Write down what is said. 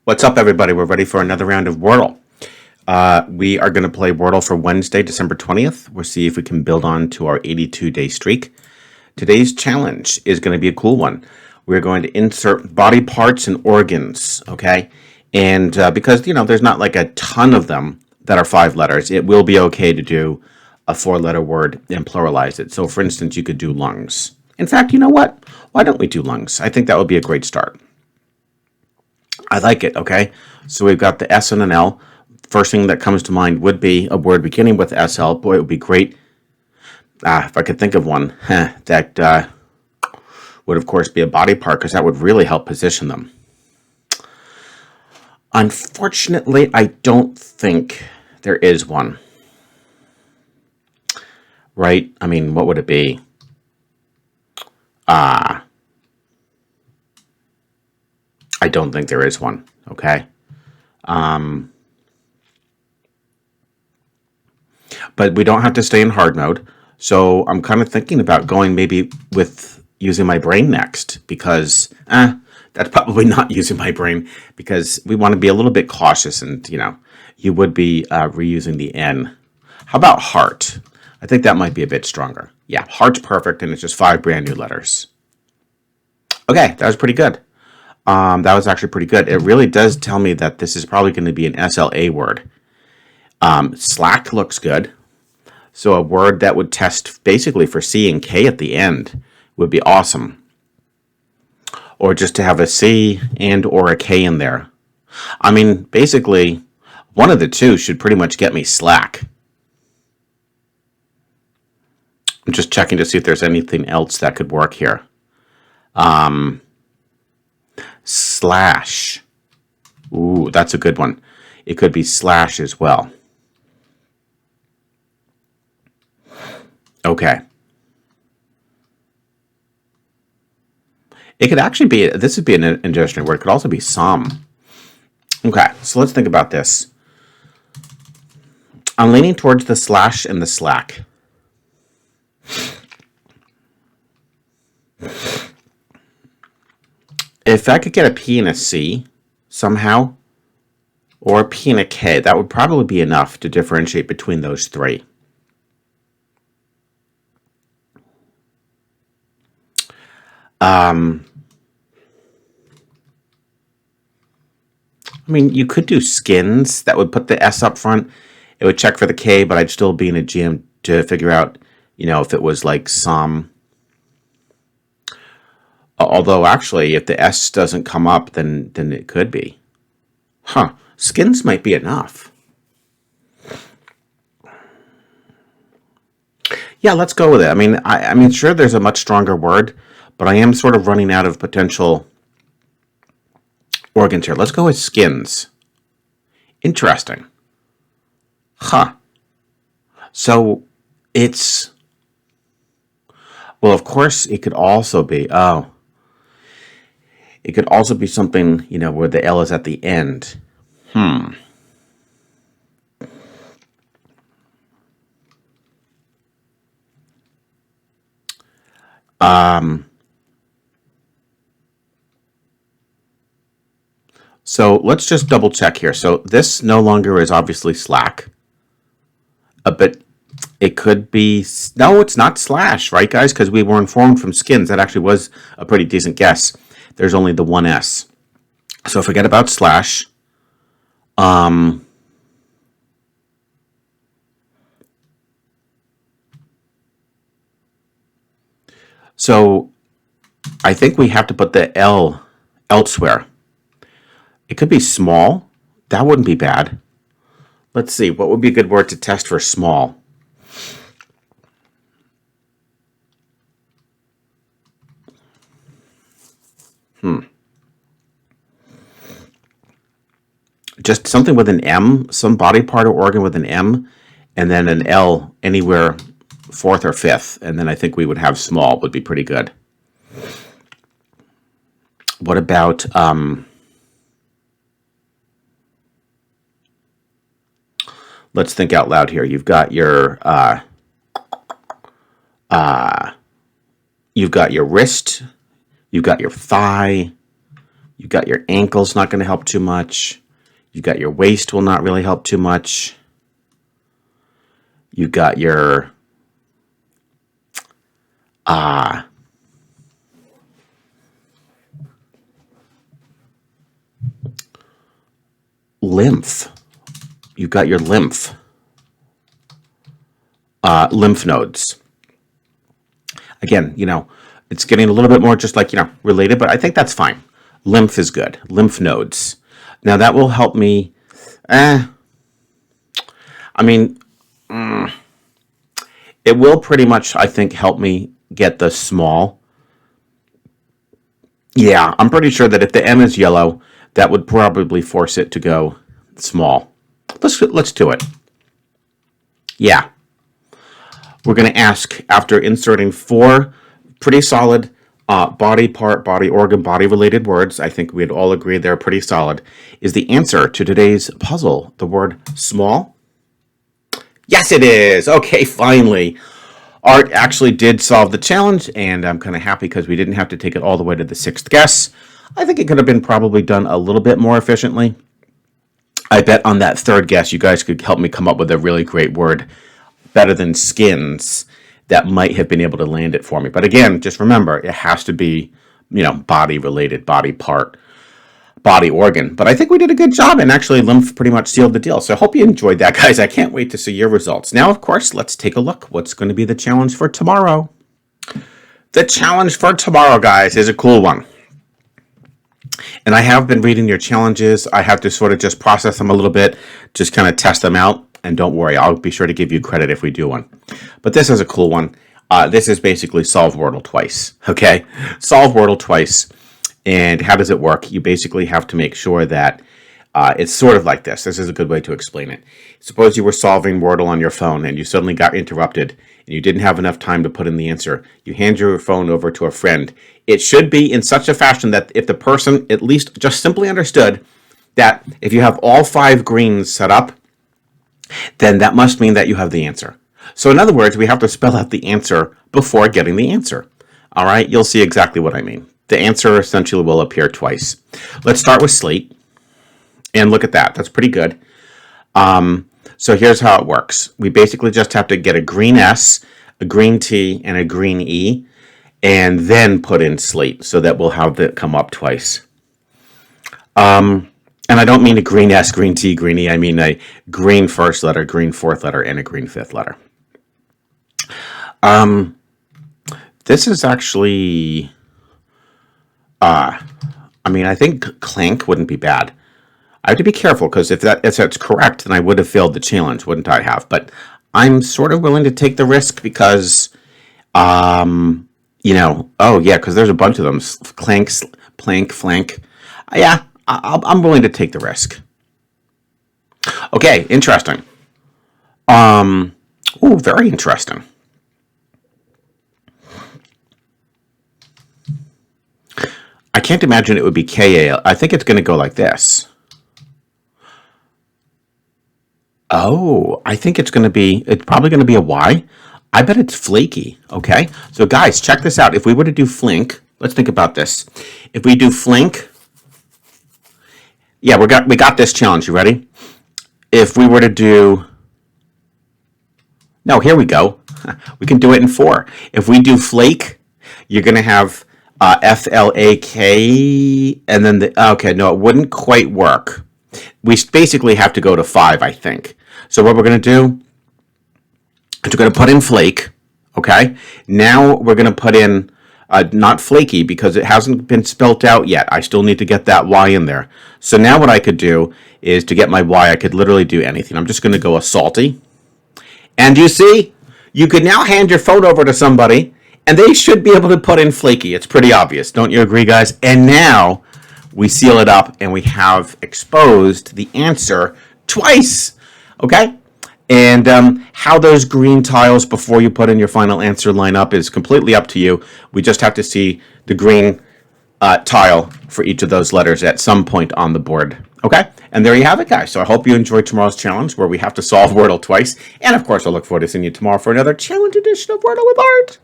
What's up, everybody? We're ready for another round of Wordle. We are going to play Wordle for Wednesday, December 20th. We'll see if we can build on to our 82-day streak. Today's challenge is going to be a cool one. We're going to insert body parts and organs, okay? And because, there's not like a ton of them that are 5 letters, it will be okay to do a 4-letter word and pluralize it. So, for instance, you could do lungs. In fact, you know what? Why don't we do lungs? I think that would be a great start. I like it, okay? So we've got the S and an L. First thing that comes to mind would be a word beginning with SL. Boy, it would be great if I could think of one that would, of course, be a body part, because that would really help position them. Unfortunately, I don't think there is one. Right? I mean, what would it be? I don't think there is one, okay? But we don't have to stay in hard mode. So I'm kind of thinking about going maybe with using my brain next, because that's probably not using my brain, because we want to be a little bit cautious, and you would be reusing the N. How about heart? I think that might be a bit stronger. Yeah, heart's perfect, and it's just 5 brand new letters. Okay, that was pretty good. That was actually pretty good. It really does tell me that this is probably going to be an SLA word. Slack looks good. So a word that would test basically for C and K at the end would be awesome. Or just to have a C and or a K in there. I mean, basically, one of the two should pretty much get me slack. I'm just checking to see if there's anything else that could work here. Slash. Ooh, that's a good one. It could be slash as well. Okay. It could actually be, this would be an interesting word. It could also be some. Okay, so let's think about this. I'm leaning towards the slash and the slack. If I could get a P and a C somehow, or a P and a K, that would probably be enough to differentiate between those 3. I mean, you could do skins. That would put the S up front. It would check for the K, but I'd still be in a jam to figure out, if it was like some. Although, actually, if the S doesn't come up, then it could be. Huh. Skins might be enough. Yeah, let's go with it. I mean, sure, there's a much stronger word, but I am sort of running out of potential organs here. Let's go with skins. Interesting. Huh. So, it's... Well, of course, it could also be... It could also be something, where the L is at the end. So let's just double check here. So this no longer is obviously slack. But it could be... No, it's not slash, right, guys? Because we were informed from skins. That actually was a pretty decent guess. There's only the one S. So forget about slash. So I think we have to put the L elsewhere. It could be small. That wouldn't be bad. Let's see. What would be a good word to test for small? Just something with an M, some body part or organ with an M, and then an L anywhere 4th or 5th, and then I think we would have small would be pretty good. What about let's think out loud here. You've got your wrist, you've got your thigh, You got your ankles not going to help too much. You got your waist will not really help too much. You got your lymph. You got your lymph nodes. Again, it's getting a little bit more just like, related, but I think that's fine. Lymph is good. Lymph nodes. Now that will help me. It will pretty much, I think, help me get the small. Yeah, I'm pretty sure that if the M is yellow, that would probably force it to go small. Let's do it. Yeah. We're going to ask, after inserting 4 pretty solid body part, body organ, body related words, I think we'd all agree they're pretty solid, is the answer to today's puzzle the word small? Yes, it is. Okay, finally. Art actually did solve the challenge, and I'm kind of happy because we didn't have to take it all the way to the 6th guess. I think it could have been probably done a little bit more efficiently. I bet on that 3rd guess you guys could help me come up with a really great word, better than skins, that might have been able to land it for me. But again, just remember, it has to be, body related, body part, body organ. But I think we did a good job, and actually lymph pretty much sealed the deal. So I hope you enjoyed that, guys. I can't wait to see your results. Now, of course, let's take a look. What's going to be the challenge for tomorrow? The challenge for tomorrow, guys, is a cool one. And I have been reading your challenges. I have to sort of just process them a little bit, just kind of test them out. And don't worry, I'll be sure to give you credit if we do one. But this is a cool one. This is basically solve Wordle twice, okay? Solve Wordle twice. And how does it work? You basically have to make sure that it's sort of like this. This is a good way to explain it. Suppose you were solving Wordle on your phone and you suddenly got interrupted and you didn't have enough time to put in the answer. You hand your phone over to a friend. It should be in such a fashion that if the person at least just simply understood that if you have all 5 greens set up, then that must mean that you have the answer. So in other words, we have to spell out the answer before getting the answer. All right, you'll see exactly what I mean. The answer essentially will appear twice. Let's start with slate. And look at that. That's pretty good. So here's how it works. We basically just have to get a green S, a green T, and a green E, and then put in slate so that we'll have it come up twice. And I don't mean a green S, green T, green E. I mean a green 1st letter, green 4th letter, and a green 5th letter. This is actually, I think clank wouldn't be bad. I have to be careful because if that's correct, then I would have failed the challenge, wouldn't I have? But I'm sort of willing to take the risk because, oh yeah, because there's a bunch of them. Clank, plank, flank. Yeah. I'm willing to take the risk. Okay, interesting. Very interesting. I can't imagine it would be KA. I think it's going to go like this. Oh, I think it's probably going to be a Y. I bet it's flaky. Okay, so guys, check this out. If we were to do flink, let's think about this. If we do flink, yeah, we got this challenge. You ready? If we were to do, no, here we go. We can do it in 4. If we do flake, you're going to have FLAK, and then no, it wouldn't quite work. We basically have to go to 5, I think. So what we're going to do is we're going to put in flake, okay? Now we're going to put in not flaky because it hasn't been spelt out yet. I still need to get that Y in there. So now what I could do is to get my Y, I could literally do anything. I'm just going to go a salty. And you see, you could now hand your phone over to somebody and they should be able to put in flaky. It's pretty obvious. Don't you agree, guys? And now we seal it up and we have exposed the answer twice. Okay? And how those green tiles before you put in your final answer line up is completely up to you. We just have to see the green tile for each of those letters at some point on the board. Okay? And there you have it, guys. So I hope you enjoyed tomorrow's challenge where we have to solve Wordle twice. And of course, I look forward to seeing you tomorrow for another challenge edition of Wordle with Art.